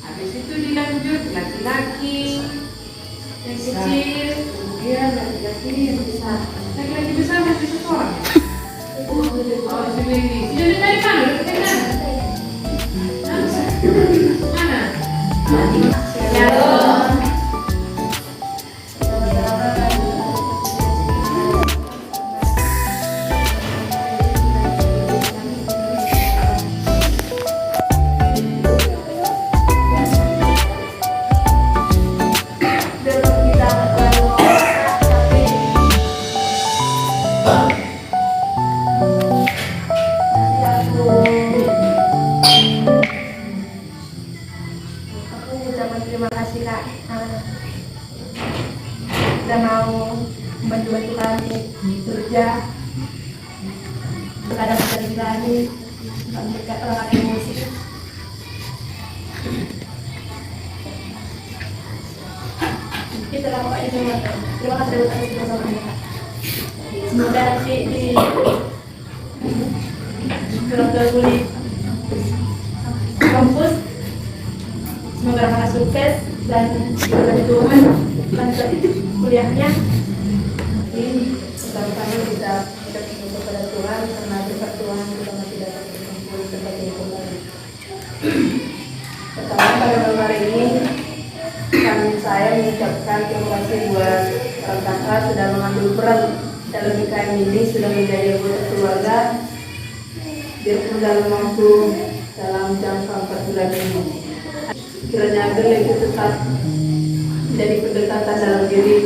Habis itu dilanjut laki-laki yang kecil, kemudian laki-laki yang besar. Laki-laki besar masih seseorang. Oh, si Baby. Sudah dari mana? Mana? Halo. Terima kasih Kak, sudah mau membantu kami kerja. Kadang dari kami dekat orang emosi. Kita lakukan itu semua. Terima kasih atas bersama Kak. Semoga nanti di keluarga kulit kampus semoga anak sukses dan diberkati Tuhan lanjut kuliahnya. Sama-sama kita bersyukur kepada Tuhan karena berkat Tuhan kita masih dapat berkumpul sebagai kembali. Pertama pada malam hari ini saya mengucapkan terima kasih buat orang kakak sudah mengambil peran dalam IKM ini, sudah menjadi anggota keluarga biarpun dalam waktu dalam jangka 4 bulan ini. Kiranya agar itu tetap menjadi pendekatan dalam diri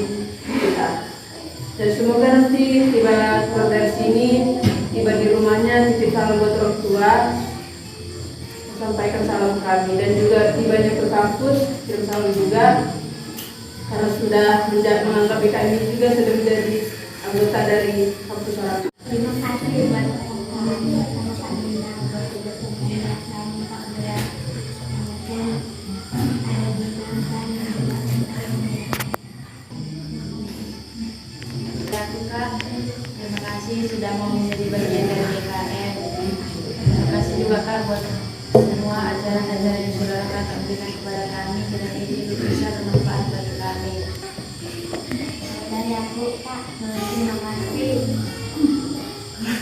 kita. Dan semoga nanti tiba keluar dari sini, tiba di rumahnya, titip salam buat orang tua, sampaikan salam kami. Dan juga tibanya ke kampus, kirim salam juga, karena sudah menganggap IKM ini juga sudah menjadi anggota dari kampus orang. Terima kasih buat terima kasih sudah mau menjadi bagian dari IKM. Terima kasih juga Kak buat semua ajaran-ajaran yang saudara Kakak berikan kepada kami, dan ini bisa bermanfaat bagi kami. dari aku Kak, terima kasih.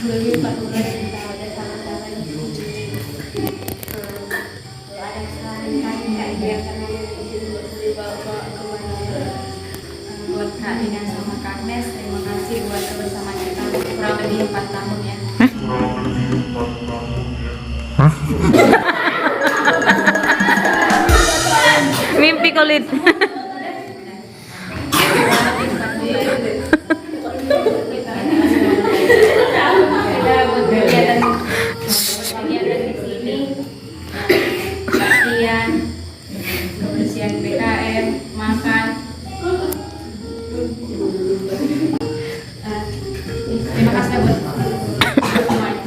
Lebih 4 bulan kita udah sama-sama di sini. Ada kesalahan Kak biarkan Dibawa kemana buat Kak Dina sama Kak Nes, terima kasih buat bersama kita kurang lebih 4 tahun ya. Mimpi kulit. Kebersihan PKM, makan. Terima kasih buat semuanya.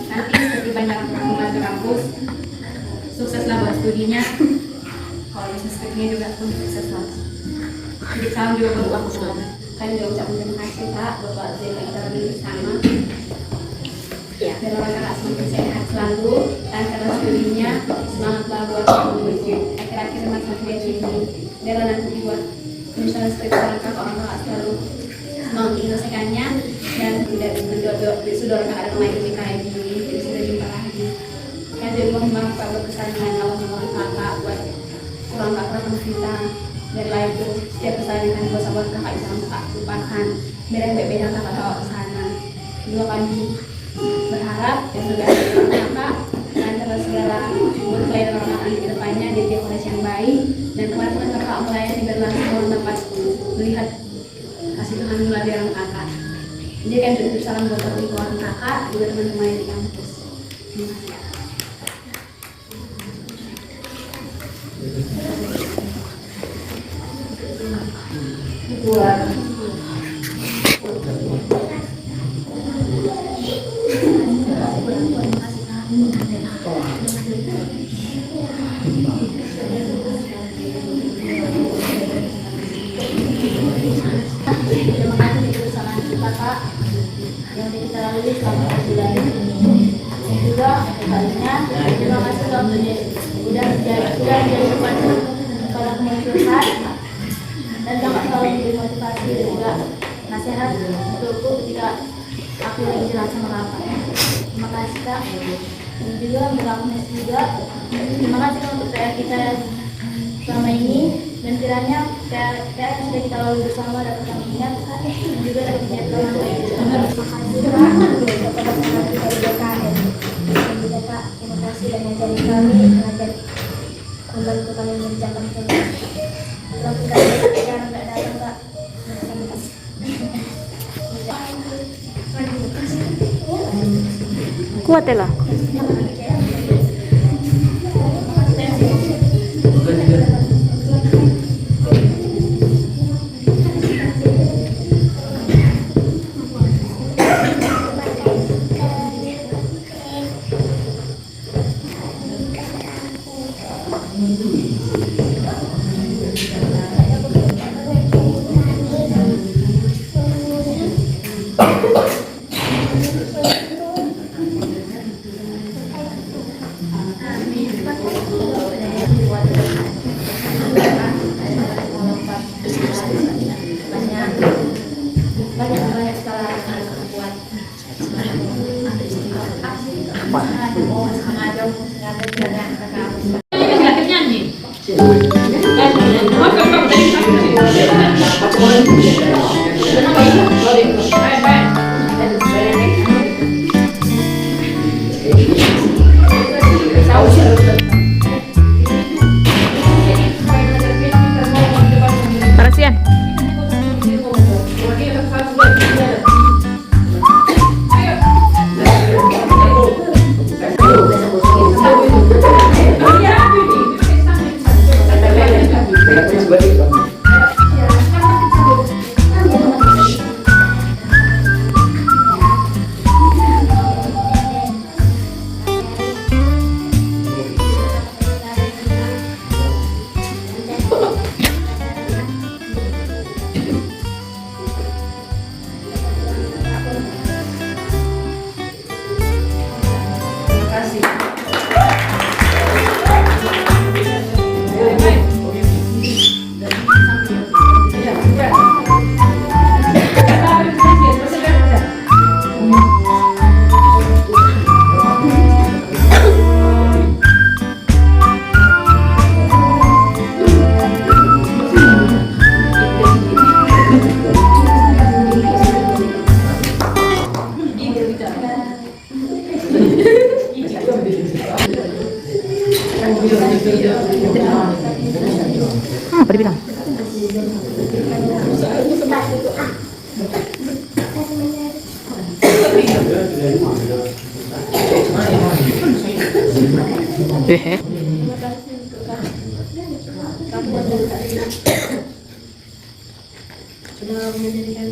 Nanti setibanya pulang ke kampus, sukseslah buat studinya. Kalau bisa skripnya juga pun sukses lah. Jadi salam juga buat aku semua. Kami juga ucapkan terima kasih Kak Bapak Zena kita bersama. Ya, dalam Kakak semakin sehat selalu dan terus studinya semangatlah buat akhir-akhir masa kuliah ini. Dan nanti buat misalnya skripsi orang Kakak selalu semangat menyelesaikannya dan tidak sudah Kakak ada main di KM ini. Jadi sudah jumpa lagi. Dan juga mohon maaf Pak buat kesalahan awal Kakak buat kurang Kakak kita. Dan lain itu setiap kesalahan yang kami buat Kakak bisa Kakak lupakan. Beda Kakak bawa ke sana. Dua kami berharap dan juga Kakak dan terus segala buat pelayanan orang anak di depannya di tiap kolej yang baik, dan kemarin Kakak melayani berlangsung dapat melihat kasih Tuhan melalui orang Kakak. Jadi kan juga salam buat orang Kakak juga teman-teman di kampus. buat Terima kasih kebersamaan kita Kak yang kita lalui selama bulan ini. Dan juga kembalinya terima kasih waktunya udah menjadi tempat para pengurus dan jangan selalu memberi motivasi dan juga nasihat untukku ketika aku lagi jalan sama kakak. Terima kasih Kak. Dan juga untuk Agnes juga terima kasih Kak untuk PR kita selama ini, dan kiranya PR yang sudah kita lalui bersama dapat kami ingat dan juga dapat menyatakan terima kasih Kak kepada para kita di BKN. Dan juga Kak, terima kasih dan mengajari kami, membantu kami mengerjakan tugas. Kalau kita sekarang nggak datang Kak. Kuat ya lah. Banyak sekali yang buat Parasian. Apa dibilang? Hehe. sudah menjadikan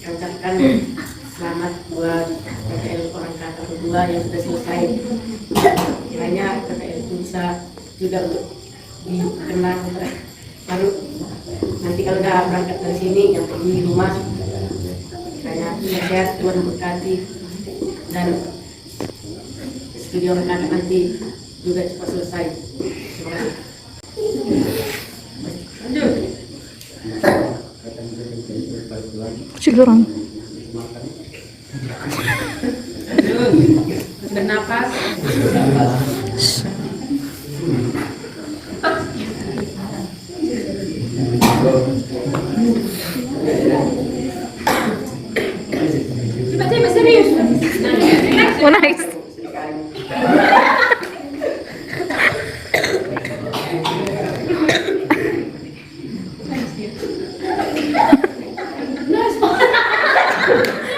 ucapkan selamat buat KKL orang kakak berdua yang sudah selesai. Kiranya KKL itu bisa juga untuk dikenang baru nanti kalau udah berangkat dari sini yang di rumah kiranya sehat, Tuhan berkati dan studi orang kakak nanti juga cepat selesai. Terima kasih. Kecil orang. bernapas, coba serius. Oh, nice.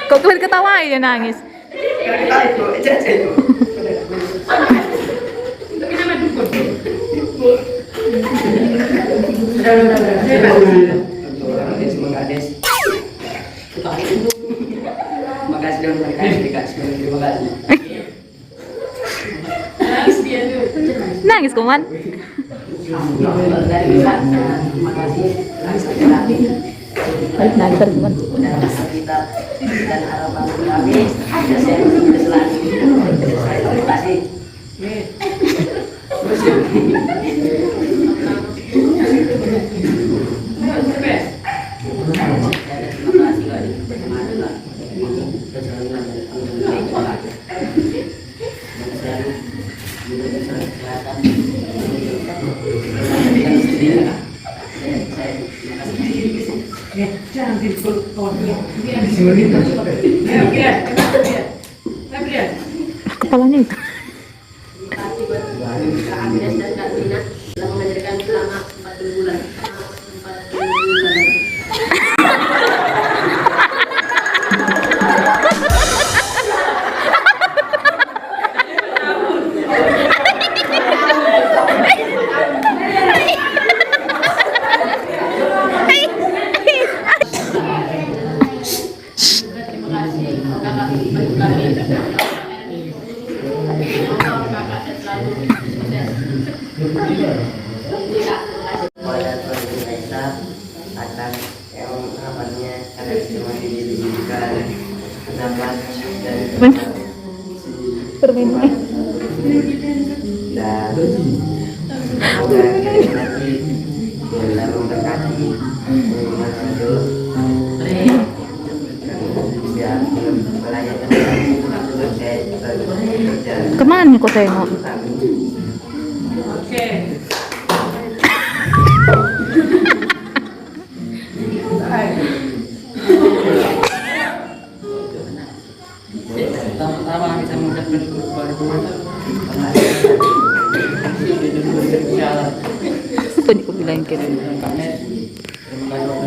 Kok tuh ketawain dia nangis? Makasih dong, terima kasih. Nangis kuman. Terima kasih. Nangis kuman. Udah kita dan harapan kami sudah selalu. Terima kasih. Kepalanya itu. Agnes dan Kak Tina telah mengajarkan selama 40 bulan. 40 bulan. Pada Teresa atas yang harapannya karena semua diberikan pendapat dan Permain. dan semoga nanti dalam memberkati Manado ya melayani bekerja. Kemana kau tengok? Oke. Pertama kita mengucapkan kepada Tuhan. Apa nih kau bilang kira? Terima kasih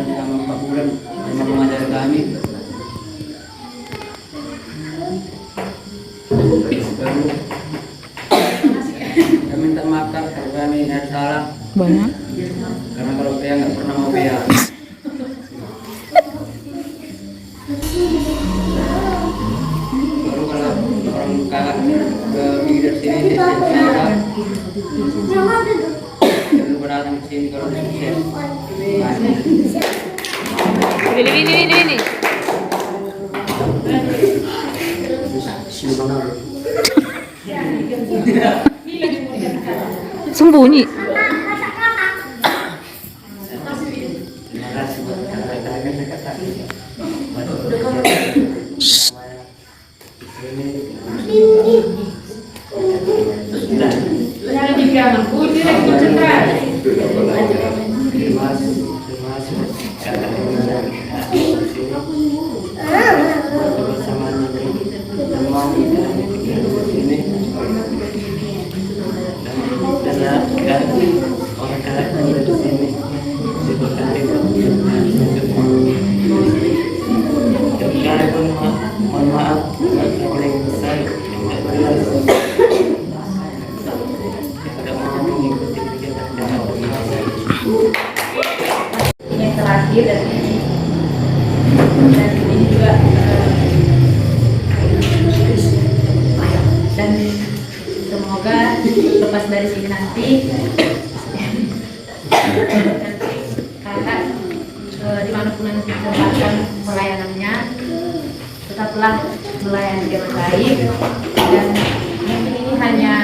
selama 4 bulan yang mengajar kami. Kami minta maaf kalau kami ada salah. Banyak. Karena kalau Pea nggak pernah mau Pea. Baru kalau orang kakak ke minggu dari sini dia baru datang ke sini kalau sukses. Ini. Sembunyi. Terima kasih buat kata-kata Jangan dibiarkan direct konsentrasi. Mohon maaf oleh besar Yang terakhir dan ini juga dan semoga lepas dari sini nanti kakak dimanapun nanti ditempatkan pelayanannya tetaplah melayani dengan baik dan mungkin ini hanya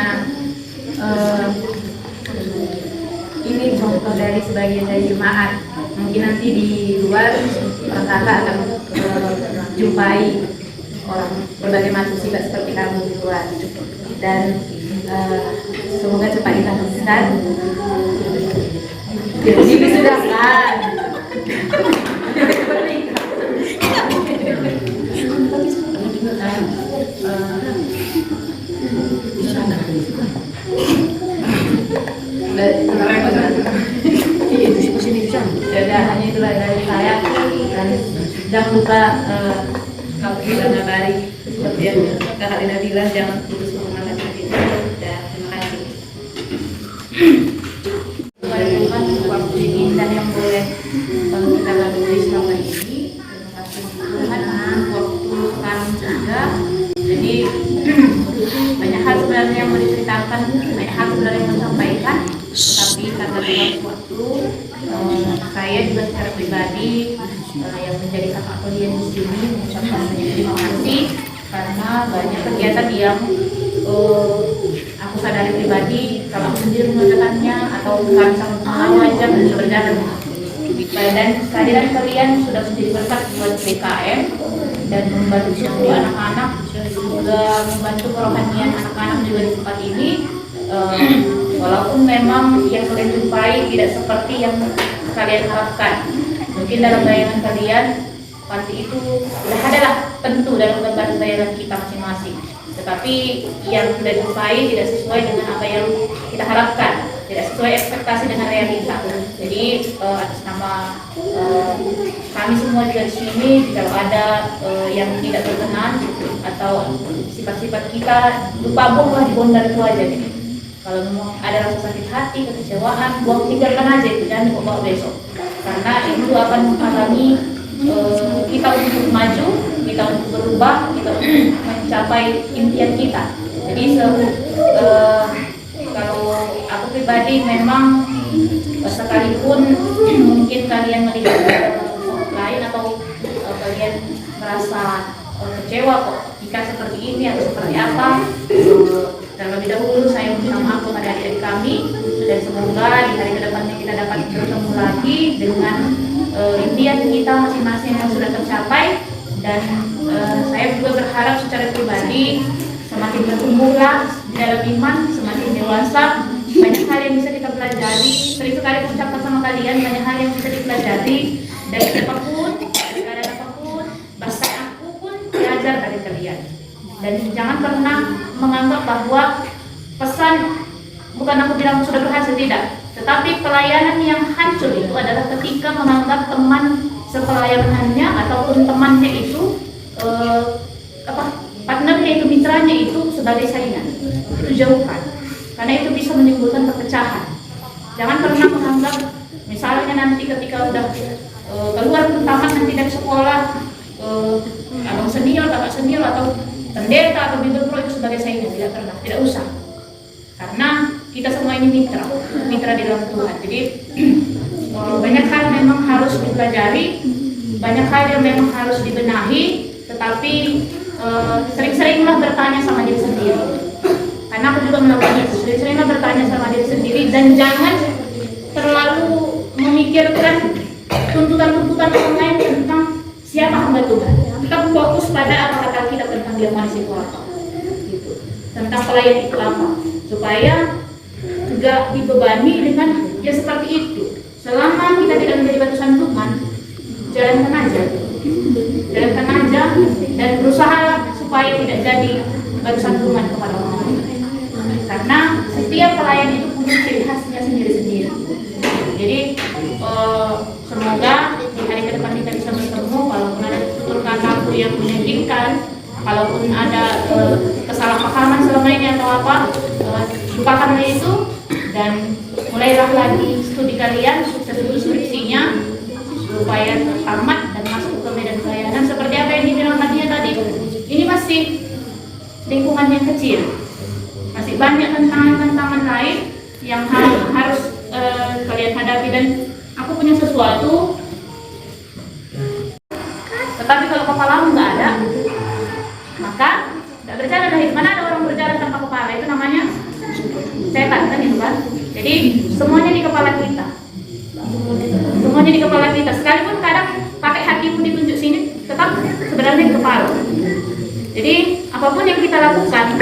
ini contoh dari sebagian dari jemaat. Mungkin nanti di luar kakak akan jumpai orang berbagai macam sifat seperti kamu di luar. kedua. Dan semoga cepat kita habiskan. Jadi sudah kan. Hanya itulah dari saya, dan jangan lupa kalau kita ngabari seperti yang Kak Halina bilang, jangan putus semangat kita. Dan terima kasih. Tuhan waktu ini dan yang boleh kita lalui selama ini. Terima kasih Tuhan waktu sekarang juga. Jadi banyak hal sebenarnya yang mau diceritakan, banyak hal sebenarnya yang mau disampaikan, tapi karena dalam waktu saya juga secara pribadi yang menjadi kakak kalian di sini mengucapkan banyak terima kasih karena banyak kegiatan yang aku sadari pribadi kalau aku sendiri mengerjakannya atau bukan sama aja bisa berjalan. Dan kehadiran kalian sudah menjadi berkat buat BKM dan membantu semua anak-anak, juga membantu kerohanian anak-anak juga di tempat ini. Walaupun memang yang kalian jumpai tidak seperti yang kalian harapkan, mungkin dalam bayangan kalian panti itu sudah adalah tentu dalam gambaran bayangan kita masing-masing, tetapi yang kita jumpai tidak sesuai dengan apa yang kita harapkan, tidak sesuai ekspektasi dengan realita. Jadi atas nama kami semua juga di sini, kalau ada yang tidak berkenan atau sifat-sifat kita lupa buanglah di bondar itu aja gitu. Kalau memang ada rasa sakit hati, kekecewaan, tinggalkan aja itu, jangan dibawa besok. Karena itu akan menghalangi kita untuk maju, kita untuk berubah, kita untuk mencapai impian kita. Jadi kalau aku pribadi memang sekalipun mungkin kalian melihat lain atau kalian merasa kecewa kok jika seperti ini atau seperti apa, terlebih dahulu saya minta maaf kepada adik-adik kami, dan semoga di hari kedepannya kita dapat bertemu lagi dengan impian kita masing-masing yang sudah tercapai. Dan saya juga berharap secara pribadi semakin bertumbuhlah di dalam iman, semakin dewasa, banyak hal yang bisa kita pelajari. Sering sekali mengucapkan sama kalian, banyak hal yang bisa dipelajari dari siapapun, dari keadaan apapun, bahkan aku pun belajar dari kalian. Dan jangan pernah menganggap bahwa pesan, bukan aku bilang sudah berhasil, tidak, tetapi pelayanan yang hancur itu adalah ketika menganggap teman sepelayanannya ataupun temannya itu partnernya itu, mitranya itu sebagai saingan. Itu jauhkan, karena itu bisa menimbulkan perpecahan. Jangan pernah menganggap misalnya nanti ketika udah keluar taman nanti dari sekolah abang senior, kakak senior atau pendeta atau bimbel pro itu sebagai saingan, tidak pernah, tidak usah. Karena kita semua ini mitra di dalam Tuhan. Jadi banyak hal memang harus dipelajari, banyak hal yang memang harus dibenahi, tetapi sering-seringlah bertanya sama diri sendiri. Karena aku juga melakukan itu, sering-seringlah bertanya sama diri sendiri, dan jangan terlalu memikirkan tuntutan-tuntutan orang lain tentang siapa hamba Tuhan. Kita fokus pada apa kata kita tentang dia manusia itu apa, gitu. Tentang pelayan itu apa, supaya tidak dibebani dengan ya seperti itu. Selama kita tidak menjadi batusan Tuhan, jalankan aja, dan berusaha supaya tidak jadi batusan Tuhan kepada orang lain. Karena setiap pelayan itu punya ciri khasnya sendiri-sendiri. Jadi semoga di hari ke depan kita bisa bertemu. Kalaupun ada tutur kataku yang menyedihkan, kalaupun ada kesalahpahaman selama ini atau apa, lupakanlah itu dan mulailah lagi studi kalian, sukses dulu skripsinya supaya tamat dan masuk ke medan pelayanan. Seperti apa yang dibilang tadi, ini masih lingkungan yang kecil, masih banyak tantangan-tantangan lain yang harus kalian hadapi. Dan aku punya sesuatu, tetapi kalau kepalamu nggak ada, maka nggak berjalan. Dari mana ada orang berjalan tanpa kepala, itu namanya setan kan itu kan. Jadi semuanya di kepala kita, semuanya di kepala kita. Sekalipun kadang pakai hatimu ditunjuk sini, tetap sebenarnya di kepala. Jadi apapun yang kita lakukan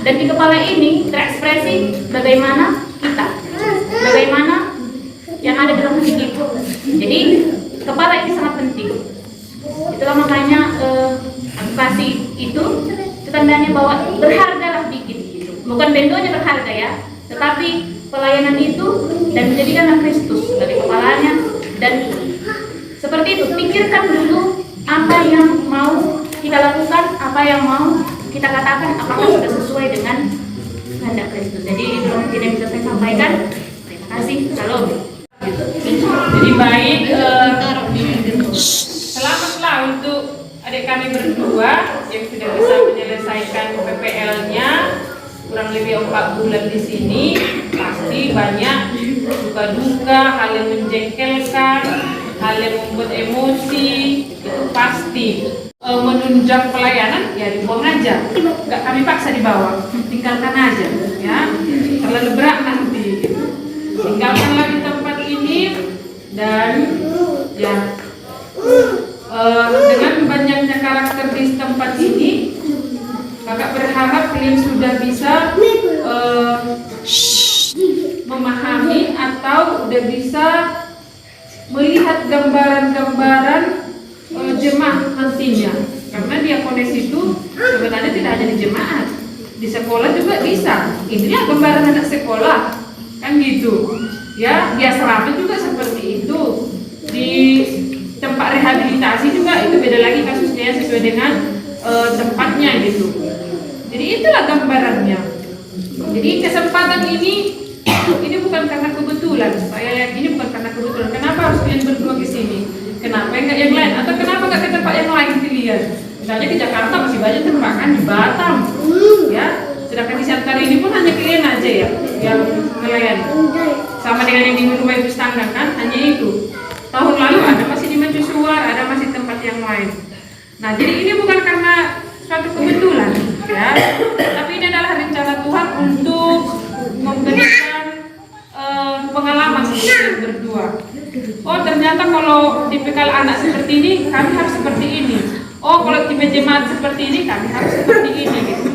Dan di kepala ini terekspresi bagaimana kita, bagaimana yang ada dalam hati kita. Jadi kepala ini sangat penting. Itulah makanya edukasi itu tandanya bahwa berhargalah dikit gitu. Bukan bentuknya berharga ya, tetapi pelayanan itu dan menjadikanlah Kristus sebagai kepalanya. Dan seperti itu, pikirkan dulu apa yang mau kita lakukan, apa yang mau kita katakan, apakah sudah sesuai dengan kehendak Kristus. Jadi itu yang tidak bisa saya sampaikan. Terima kasih. Shalom. Jadi baik, selamatlah untuk adik kami berdua yang sudah bisa menyelesaikan PPL-nya kurang lebih 4 bulan di sini. Pasti banyak duka-duka, hal yang menjengkelkan, hal yang membuat emosi, itu pasti. Menunjang pelayanan ya dibuang aja, nggak kami paksa dibawa, tinggalkan aja ya, terlalu berat nanti. Tinggalkanlah di tempat ini dan ya dengan banyaknya karakter di tempat ini, kakak berharap kalian sudah bisa memahami atau udah bisa melihat gambaran-gambaran jemaat nantinya. Karena diakonis itu sebenarnya tidak hanya di jemaat, di sekolah juga bisa. Ininya gambaran anak sekolah kan gitu ya. Di asrama juga seperti itu, di tempat rehabilitasi juga itu beda lagi kasusnya sesuai dengan tempatnya gitu. Jadi itulah gambarannya. Jadi kesempatan ini bukan karena kebetulan. Saya yakin ini bukan karena kebetulan. Kenapa harus kalian berdua ke sini? Kenapa enggak yang lain? Atau kenapa enggak ke tempat yang lain pilihan? Misalnya di Jakarta masih banyak tempat kan, di Batam ya. Sedangkan di Santari ini pun hanya kalian aja ya yang kalian. Sama dengan yang di rumah ibu Stangga kan, hanya itu. Tahun lalu ada masih di Mercusuar, ada masih tempat yang lain. Nah, jadi ini bukan karena suatu kebetulan ya, tapi ini adalah rencana Tuhan untuk memberikan pengalaman untuk kalian berdua. Oh, ternyata kalau tipikal anak seperti ini kami harus seperti ini. Oh, kalau tipe jemaat seperti ini kami harus seperti ini gitu.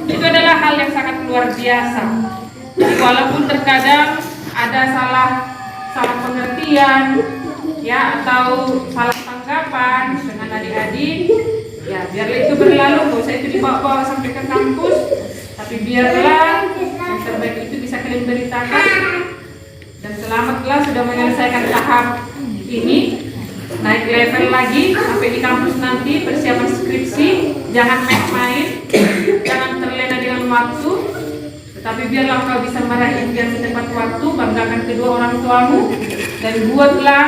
Itu adalah hal yang sangat luar biasa. Jadi walaupun terkadang ada salah pengertian ya, atau salah tanggapan dengan adik-adik, ya biarlah itu berlalu, nggak usah itu dibawa-bawa sampai ke kampus, tapi biarlah yang terbaik itu bisa kalian beritakan. Dan selamatlah sudah menyelesaikan tahap ini, naik level lagi sampai di kampus nanti persiapan skripsi. Jangan main-main, jangan terlena dengan waktu, tetapi biarlah kau bisa meraih impian setepat waktu. Banggakan kedua orang tuamu dan buatlah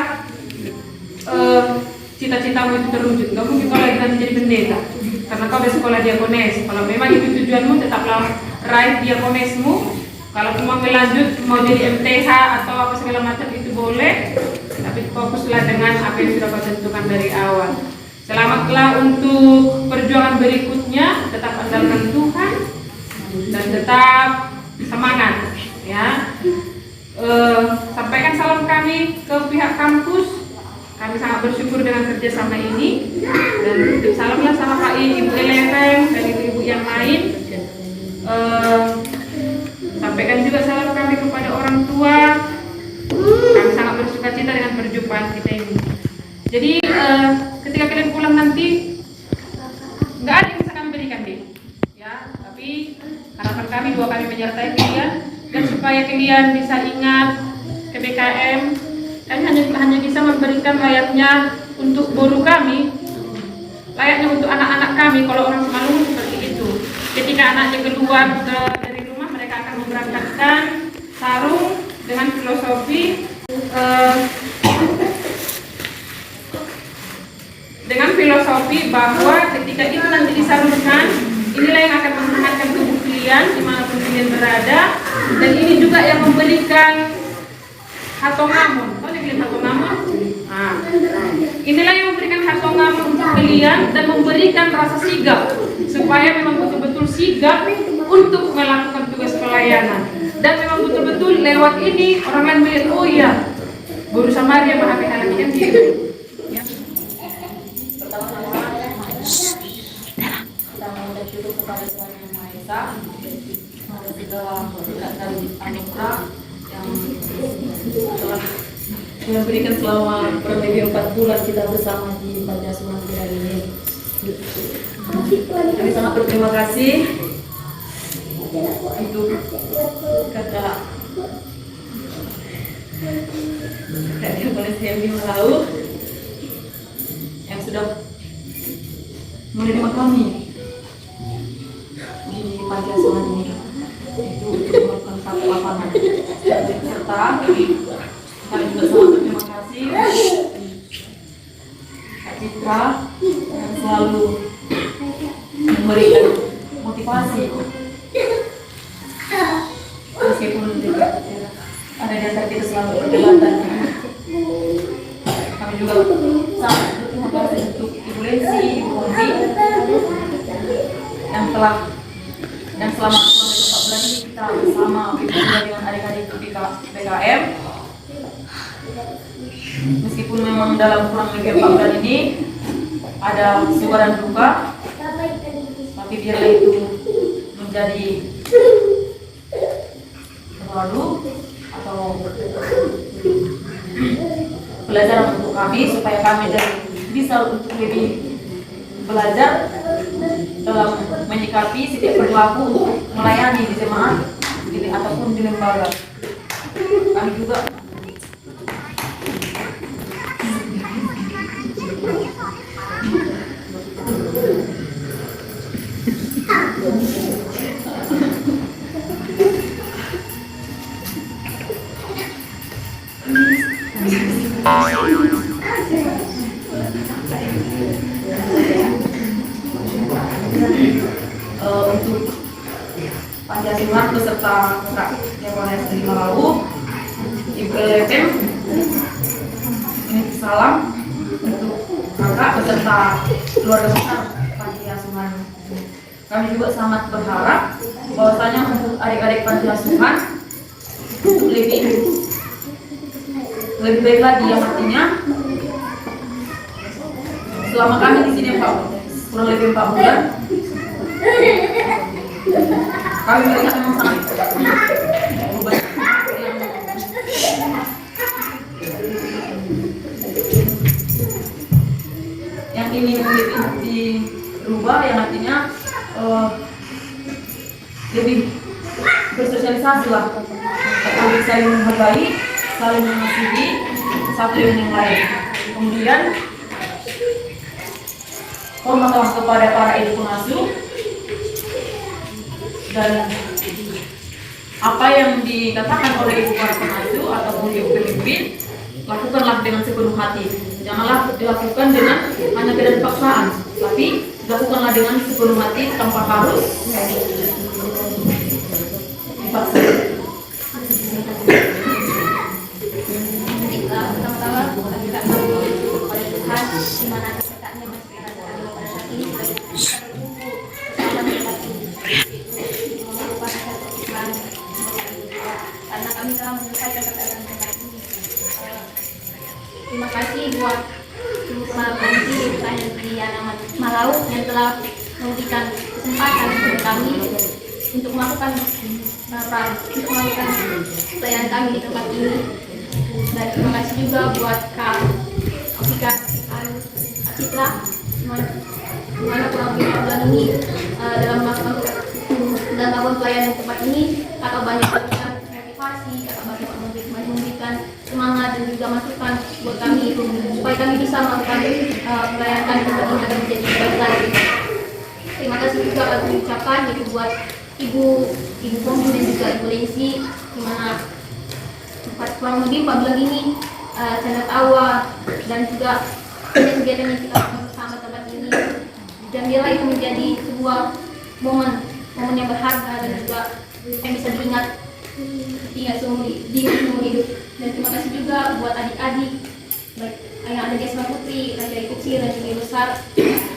cita-citamu itu terwujud. Gak mungkin kau lagi nanti jadi pendeta karena kau udah sekolah diakones. Kalau memang itu tujuanmu, tetaplah raih diakonesmu. Kalau mau lanjut, mau jadi MTH atau apa segala macam itu boleh, tapi fokuslah dengan apa yang sudah kau tentukan dari awal. Selamatlah untuk perjuangan berikutnya, tetap andalkan Tuhan dan tetap semangat ya. Sampaikan salam kami ke pihak kampus. Kami sangat bersyukur dengan kerjasama ini, dan titip salamlah sama Pak Ibu Eleven dan ibu-ibu yang lain. Sampaikan juga salam kami kepada orang tua. Kami sangat bersukacita dengan perjumpaan kita ini. Jadi ketika kalian pulang nanti nggak ada yang bisa kami berikan deh, ya. Tapi harapan kami bahwa kami menyertai kalian dan supaya kalian bisa ingat PPKM. Kami hanya bisa memberikan layaknya untuk guru kami, layaknya untuk anak-anak kami. Kalau orang Semalungun seperti itu, ketika anaknya keluar dari rumah, mereka akan memberangkatkan sarung dengan filosofi bahwa ketika itu nanti disarungkan, inilah yang akan menghangatkan tubuh kalian dimanapun kalian berada, dan ini juga yang memberikan hatongamun. Kau lihat hatongamun? Nah, inilah yang memberikan hatongamun untuk kalian dan memberikan rasa sigap, supaya memang betul-betul sigap untuk melakukan tugas pelayanan. Dan memang betul-betul lewat ini orang lain melihat, oh iya, Guru Samaria menghadapi hal ini kan gitu. Ya. yaitu kepada Tuhan Yang Maha Esa, semoga segala berkat dan anugerah yang telah memberikan selama kurang lebih 4 bulan kita bersama di Panti Asuhan Kira ini. Kami sangat berterima kasih untuk kakak Diakonis Malau yang sudah menerima kami di Panti Asuhan ini, itu melakukan satu lapangan serta kami juga sangat berterima kasih Kak Citra yang selalu memberikan motivasi meskipun juga ada di antara kita selalu perdebatan. Kami juga sangat berterima kasih untuk Ibu Lensi, Ibu Mondi yang telah dan selama 4 bulan ini kita bersama dengan adik-adik BKM. Meskipun memang dalam kurang lebih 4 bulan ini ada suka dan duka, tapi biarlah itu menjadi lalu atau pelajaran untuk kami supaya kami bisa untuk lebih belajar dalam menyikapi setiap perilaku untuk melayani di jemaat ataupun di lembaga. Kami juga untuk Panti Asuhan beserta Kak Diakonis Malau, Ibu LPM, ini salam untuk kakak beserta keluarga besar Panti Asuhan. Kami juga sangat berharap bahwasanya untuk adik-adik Panti Asuhan lebih baik lagi, yang artinya selama kami di sini kurang lebih 4 bulan, kami melihat memang sangat berubah yang ini lebih dirubah, yang artinya lebih bersosialisasi lah, lebih saling menghargai, saling mengasihi satu dengan yang lain. Kemudian hormatlah kepada para ibu pengasuh, dan apa yang dikatakan oleh ibu para pengasuh ataupun ibu pemimpin, lakukanlah dengan sepenuh hati. Janganlah dilakukan dengan hanya dengan paksaan, tapi lakukanlah dengan sepenuh hati tanpa harus dipaksa. Pertama-tama kita berdoa kepada Tuhan di mana keberkatannya masih ada pada saat ini karena kami telah menyelesaikan keadaan tempat ini. Terima kasih buat Ibu Kepala Panti Diana Malau yang telah memberikan kesempatan kepada kami untuk melakukan pelayanan kami di tempat ini. Dan terima kasih juga buat Kak Afika, Kak Citra, dimana kurang lebih 4 bulan ini dalam melakukan pelayanan tempat ini, kakak banyak memberikan motivasi, kakak banyak memberikan semangat dan juga masukan buat kami supaya kami bisa melakukan pelayanan kami tempat ini agar menjadi baik lagi. Terima kasih juga kami ucapkan itu buat Ibu Pompi dan juga Ibu Lensi, dimana kurang lebih 4 bulan ini canda tawa dan juga kegiatan yang kita lakukan bersama tempat ini, dan biarlah itu menjadi sebuah momen yang berharga dan juga yang bisa diingat seumur hidup. Dan terima kasih juga buat adik-adik, baik yang ada di SMA Putri, dari kecil dan juga besar.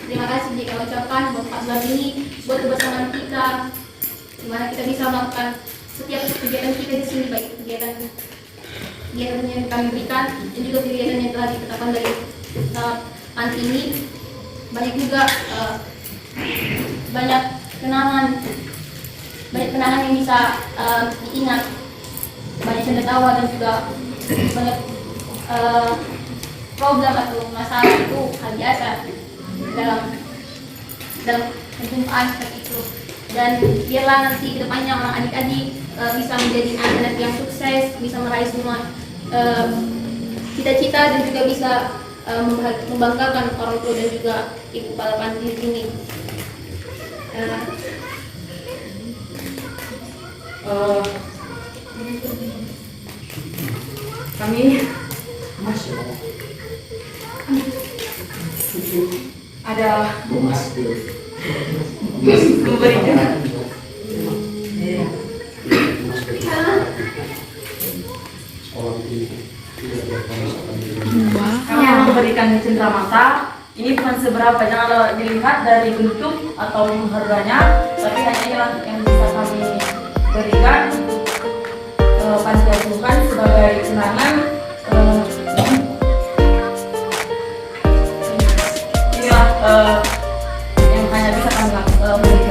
Terima kasih jika ucapkan buat 4 bulan ini, buat kebersamaan kita, di mana kita bisa melakukan setiap kegiatan kita di sini, baik kegiatan yang kami berikan dan juga kegiatan yang telah ditetapkan dari panti ini. Banyak juga banyak kenangan yang bisa diingat, banyak canda tawa dan juga banyak problem atau masalah itu hal biasa dalam perjumpaan seperti itu. Dan biarlah nanti kedepannya orang adik-adik bisa menjadi anak yang sukses, bisa meraih semua cita-cita dan juga bisa membanggakan orang tua dan juga ibu kepala panti ini. Kami ada memberikan kami memberikan cenderamata. Ini bukan seberapa, jangan dilihat dari bentuk atau harganya, tapi hanya inilah yang bisa kami berikan panti asuhan sebagai kenangan. Inilah yang hanya bisa kami berikan.